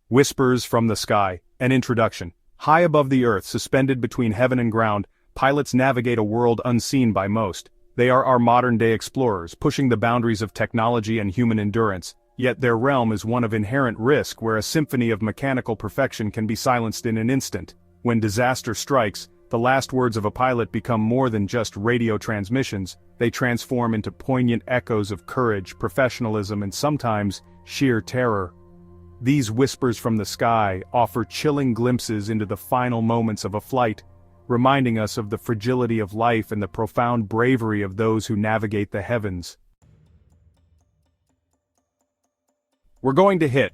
Whispers from the Sky, an introduction. High above the earth, suspended between heaven and ground, pilots navigate a world unseen by most. They are our modern-day explorers, pushing the boundaries of technology and human endurance, yet their realm is one of inherent risk where a symphony of mechanical perfection can be silenced in an instant. When disaster strikes, the last words of a pilot become more than just radio transmissions, they transform into poignant echoes of courage, professionalism, and sometimes sheer terror. These whispers from the sky offer chilling glimpses into the final moments of a flight, reminding us of the fragility of life and the profound bravery of those who navigate the heavens. We're going to hit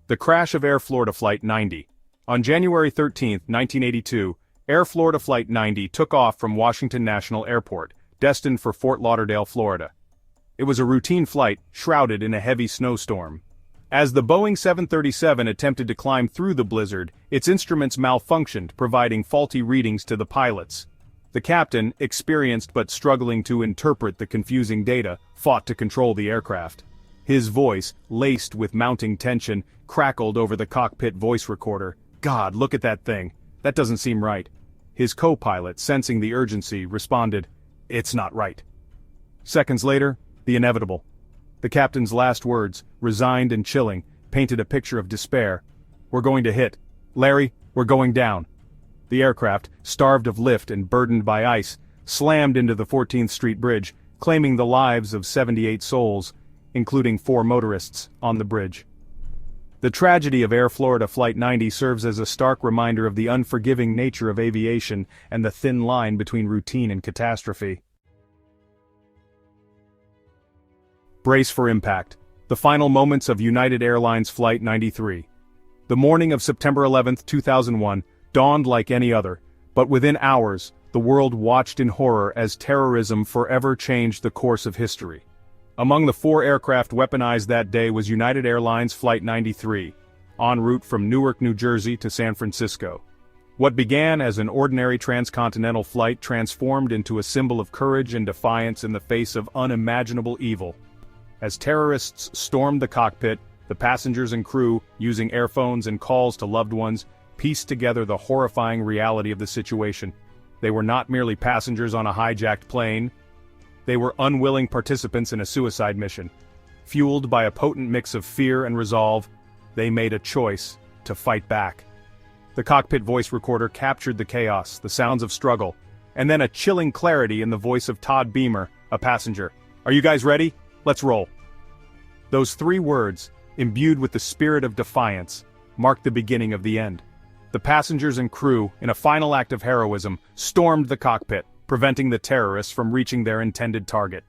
the crash of Air Florida Flight 90. On January 13, 1982, Air Florida Flight 90 took off from Washington National Airport, destined for Fort Lauderdale, Florida. It was a routine flight, shrouded in a heavy snowstorm. As the Boeing 737 attempted to climb through the blizzard, its instruments malfunctioned, providing faulty readings to the pilots. The captain, experienced but struggling to interpret the confusing data, fought to control the aircraft. His voice, laced with mounting tension, crackled over the cockpit voice recorder. "God, look at that thing. That doesn't seem right." His co-pilot, sensing the urgency, responded, "It's not right." Seconds later, the inevitable. The captain's last words, resigned and chilling, painted a picture of despair. "We're going to hit. Larry, we're going down." The aircraft, starved of lift and burdened by ice, slammed into the 14th Street Bridge, claiming the lives of 78 souls, including 4 motorists, on the bridge. The tragedy of Air Florida Flight 90 serves as a stark reminder of the unforgiving nature of aviation and the thin line between routine and catastrophe. Brace for impact. The final moments of United Airlines Flight 93. The morning of September 11, 2001, dawned like any other, but within hours, the world watched in horror as terrorism forever changed the course of history. Among the 4 aircraft weaponized that day was United Airlines Flight 93, en route from Newark, New Jersey to San Francisco. What began as an ordinary transcontinental flight transformed into a symbol of courage and defiance in the face of unimaginable evil. As terrorists stormed the cockpit, the passengers and crew, using airphones and calls to loved ones, pieced together the horrifying reality of the situation. They were not merely passengers on a hijacked plane. They were unwilling participants in a suicide mission. Fueled by a potent mix of fear and resolve, they made a choice to fight back. The cockpit voice recorder captured the chaos, the sounds of struggle, and then a chilling clarity in the voice of Todd Beamer, a passenger. "Are you guys ready? Let's roll." Those 3 words, imbued with the spirit of defiance, marked the beginning of the end. The passengers and crew, in a final act of heroism, stormed the cockpit, preventing the terrorists from reaching their intended target.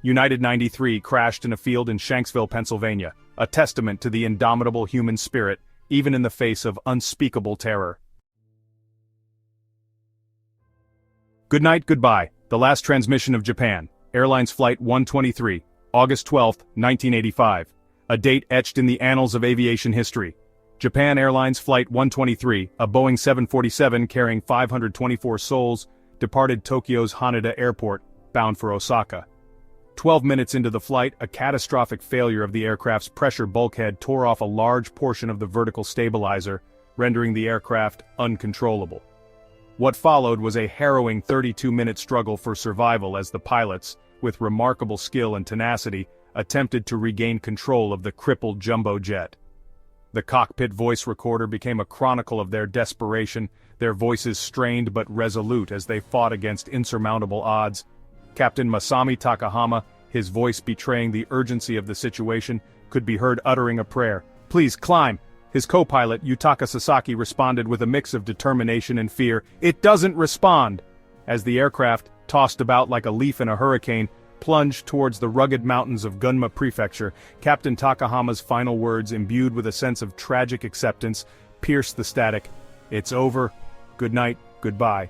United 93 crashed in a field in Shanksville, Pennsylvania, a testament to the indomitable human spirit, even in the face of unspeakable terror. Good night, goodbye. The last transmission of Japan. Airlines Flight 123, August 12, 1985. A date etched in the annals of aviation history. Japan Airlines Flight 123, a Boeing 747 carrying 524 souls, departed Tokyo's Haneda Airport, bound for Osaka. 12 minutes into the flight, a catastrophic failure of the aircraft's pressure bulkhead tore off a large portion of the vertical stabilizer, rendering the aircraft uncontrollable. What followed was a harrowing 32-minute struggle for survival as the pilots, with remarkable skill and tenacity, attempted to regain control of the crippled jumbo jet. The cockpit voice recorder became a chronicle of their desperation, their voices strained but resolute as they fought against insurmountable odds. Captain Masami Takahama, his voice betraying the urgency of the situation, could be heard uttering a prayer. "Please climb." His co-pilot, Yutaka Sasaki, responded with a mix of determination and fear. "It doesn't respond!" As the aircraft, tossed about like a leaf in a hurricane, plunged towards the rugged mountains of Gunma Prefecture, Captain Takahama's final words, imbued with a sense of tragic acceptance, pierced the static. "It's over. Good night, goodbye."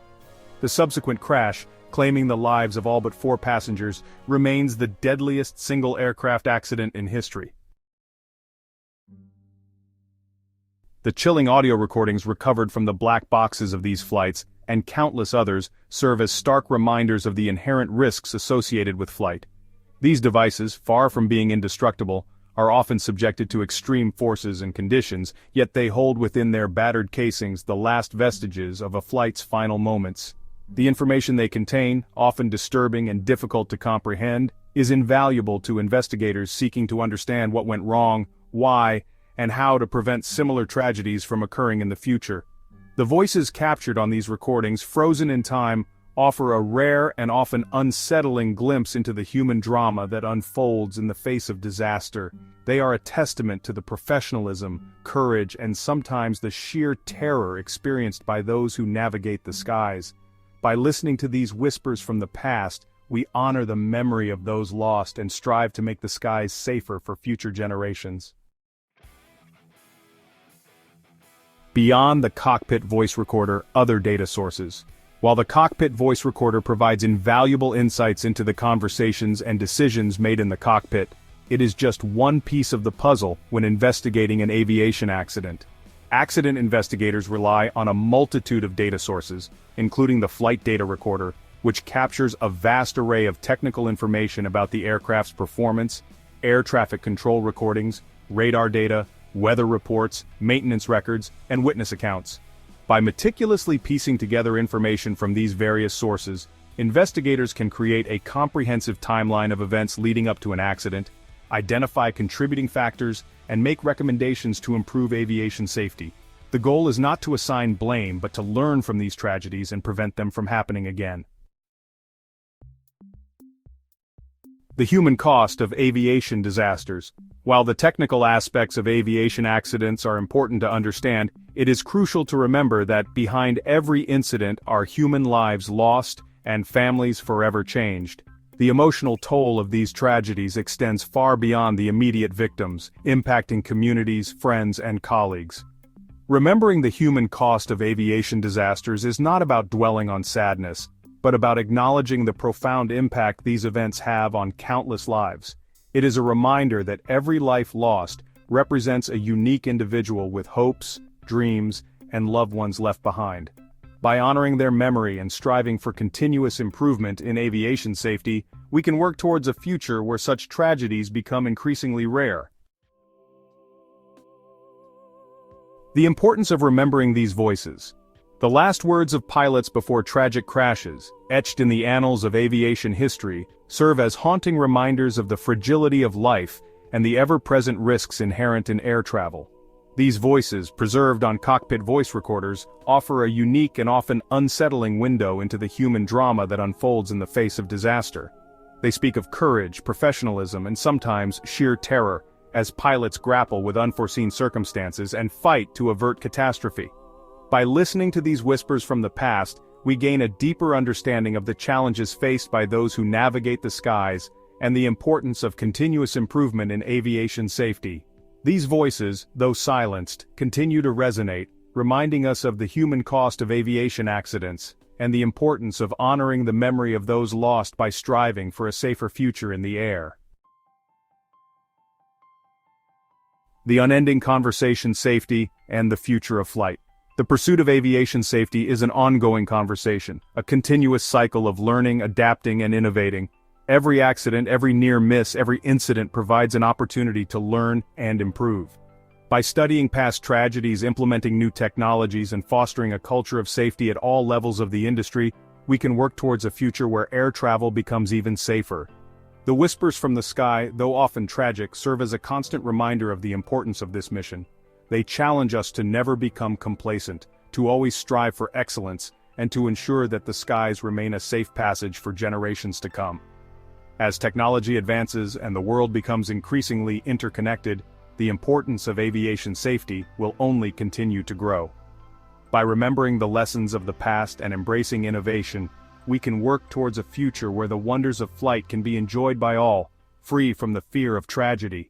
The subsequent crash, claiming the lives of all but 4 passengers, remains the deadliest single aircraft accident in history. The chilling audio recordings recovered from the black boxes of these flights, and countless others, serve as stark reminders of the inherent risks associated with flight. These devices, far from being indestructible, are often subjected to extreme forces and conditions, yet they hold within their battered casings the last vestiges of a flight's final moments. The information they contain, often disturbing and difficult to comprehend, is invaluable to investigators seeking to understand what went wrong, why, and how to prevent similar tragedies from occurring in the future. The voices captured on these recordings, frozen in time, offer a rare and often unsettling glimpse into the human drama that unfolds in the face of disaster. They are a testament to the professionalism, courage, and sometimes the sheer terror experienced by those who navigate the skies. By listening to these whispers from the past, we honor the memory of those lost and strive to make the skies safer for future generations. Beyond the cockpit voice recorder, other data sources. While the cockpit voice recorder provides invaluable insights into the conversations and decisions made in the cockpit, it is just one piece of the puzzle when investigating an aviation accident. Accident investigators rely on a multitude of data sources, including the flight data recorder, which captures a vast array of technical information about the aircraft's performance, air traffic control recordings, radar data, weather reports, maintenance records, and witness accounts. By meticulously piecing together information from these various sources, investigators can create a comprehensive timeline of events leading up to an accident, identify contributing factors, and make recommendations to improve aviation safety. The goal is not to assign blame but to learn from these tragedies and prevent them from happening again. The human cost of aviation disasters. While the technical aspects of aviation accidents are important to understand, it is crucial to remember that behind every incident are human lives lost and families forever changed. The emotional toll of these tragedies extends far beyond the immediate victims, impacting communities, friends, and colleagues. Remembering the human cost of aviation disasters is not about dwelling on sadness, but about acknowledging the profound impact these events have on countless lives. It is a reminder that every life lost represents a unique individual with hopes, dreams, and loved ones left behind. By honoring their memory and striving for continuous improvement in aviation safety, we can work towards a future where such tragedies become increasingly rare. The importance of remembering these voices. The last words of pilots before tragic crashes, etched in the annals of aviation history, serve as haunting reminders of the fragility of life and the ever-present risks inherent in air travel. These voices, preserved on cockpit voice recorders, offer a unique and often unsettling window into the human drama that unfolds in the face of disaster. They speak of courage, professionalism, and sometimes sheer terror, as pilots grapple with unforeseen circumstances and fight to avert catastrophe. By listening to these whispers from the past, we gain a deeper understanding of the challenges faced by those who navigate the skies and the importance of continuous improvement in aviation safety. These voices, though silenced, continue to resonate, reminding us of the human cost of aviation accidents and the importance of honoring the memory of those lost by striving for a safer future in the air. The unending conversation, safety, and the future of flight. The pursuit of aviation safety is an ongoing conversation, a continuous cycle of learning, adapting, and innovating. Every accident, every near miss, every incident provides an opportunity to learn and improve. By studying past tragedies, implementing new technologies, and fostering a culture of safety at all levels of the industry, we can work towards a future where air travel becomes even safer. The whispers from the sky, though often tragic, serve as a constant reminder of the importance of this mission. They challenge us to never become complacent, to always strive for excellence, and to ensure that the skies remain a safe passage for generations to come. As technology advances and the world becomes increasingly interconnected, the importance of aviation safety will only continue to grow. By remembering the lessons of the past and embracing innovation, we can work towards a future where the wonders of flight can be enjoyed by all, free from the fear of tragedy.